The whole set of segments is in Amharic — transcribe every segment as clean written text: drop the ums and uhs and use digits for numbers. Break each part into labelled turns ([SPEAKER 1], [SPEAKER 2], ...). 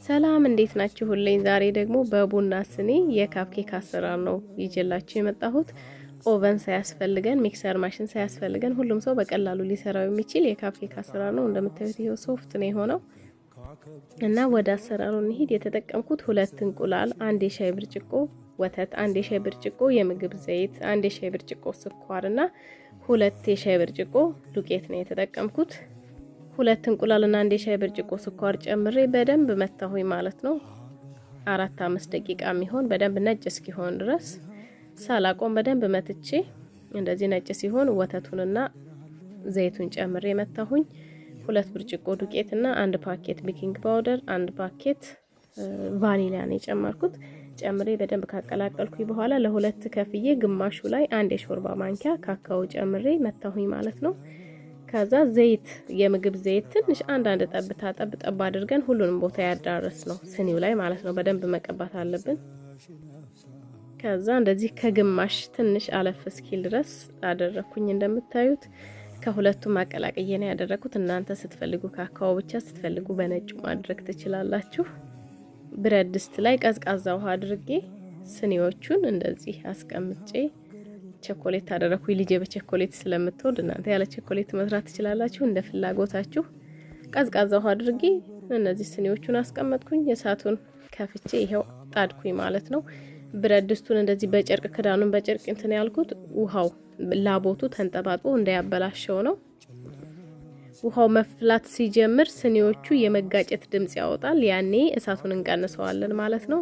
[SPEAKER 1] ሰላም እንዴት ናችሁ? ሁሌም ዛሬ ደግሞ በቡና ስኒ የካፕኬክ አሰራር ነው ይዤላችሁ የመጣሁት። ኦቨን ሳያስፈልገን ሚክሰር ማሽን ሳያስፈልገን ሁሉም ሰው በቀላሉ ሊሰራው የሚችል የካፕኬክ አሰራር ነው። እንደምታዩት ይሄው ሶፍት ነው የሆነው እና ወደ አሰራሩ እንሂድ። የተጠቀምኩት 2 እንቁላል፣ 1 የሻይ ብርጭቆ ወተት፣ 1 የሻይ ብርጭቆ የምግብ ዘይት፣ 1 የሻይ ብርጭቆ ስኳር እና 2 የሻይ ብርጭቆ ዱቄት ነው የተጠቀምኩት። 2 እንቁላልና 1 የሻይ ብርጭቆ ስኳር ጨምሬ በደንብ መታሁኝ ማለት ነው። 4-5 ደቂቃ የሚሆን በደንብ ነጭ እስኪሆን ድረስ ሳላቆም በደንብ መትቼ እንደዚህ ነጭ ሲሆን ወተቱንና ዘይቱን ጨምሬ መታሁኝ። 2 ብርጭቆ ዱቄትና 1 ፓኬት ቤኪንግ ፓውደር፣ 1 ፓኬት ቫኒላ ነው የጨመርኩት። ጨምሬ በደንብ ካቀላቀልኩኝ በኋላ ለሁለት ከፍዬ ግማሹ ላይ 1 የሾርባ ማንኪያ ካካኦ ጨምሬ መታሁኝ ማለት ነው። ከዛ ዘይት የምግብ ዘይት ትንሽ አንድ ጠብታ ጠብ አድርገን ሁሉንም ቦታ ያዳረስ ነው ስኒው ላይ ማለት ነው። በደንብ መቀባት አለብን። ከዛ እንደዚህ ከግማሽ ትንሽ አለፍ እስኪል ድረስ አደረኩኝ። እንደምታዩት ከሁለቱም አቀላቅዬ ነው ያደረኩት። እናንተ ስትፈልጉ ካካኦ ብቻ ስትፈልጉ በነጩ ማድረግ ትችላላችሁ። ብረት ድስት ላይ ቀዝቃዛ ውሃ አድርጌ ስኒዎቹን እንደዚህ አስቀምጬ ቸኮሌት አደረኩኝ። ልጄ በቸኮሌት ስለምትወድ እናንተ ያለ ቸኮሌት መስራት ትችላላችሁ እንደ ፍላጎታችሁ። ቀዝቃዛ ውሃ አድርጌ እነዚህ ስኒዎቹን አስቀመጥኩኝ። እሳቱን ከፍቼ ይሄው ጣድኩኝ ማለት ነው። ብረት ድስቱን እንደዚህ በጨርቅ ክዳኑን በጨርቅ እንትን ያልኩት ውሃው ላቦቱ ተንጠባጥቦ እንዳያበላሸው ነው። ውሃው መፍላት ሲጀምር ስኒዎቹ የመጋጨት ድምጽ ያወጣል። ያኔ እሳቱን እንቀንሰዋለን ማለት ነው።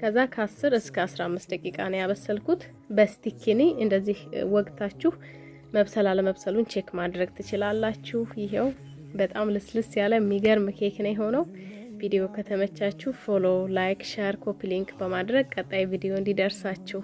[SPEAKER 1] ከዛ ከ10 እስከ 15 ደቂቃ ነው ያበሰልኩት። በስቲኪኒ እንደዚህ ወግታችሁ መብሰል አለመብሰሉን ቼክ ማድረግ ትችላላችሁ። ይሄው በጣም ልስልስ ያለ የሚገርም ኬክ ነው የሆነው። ቪዲዮ ከተመቻችሁ ፎሎ፣ ላይክ፣ ሼር፣ ኮፒ ሊንክ በማድረግ ቀጣይ ቪዲዮ እንዲደርሳችሁ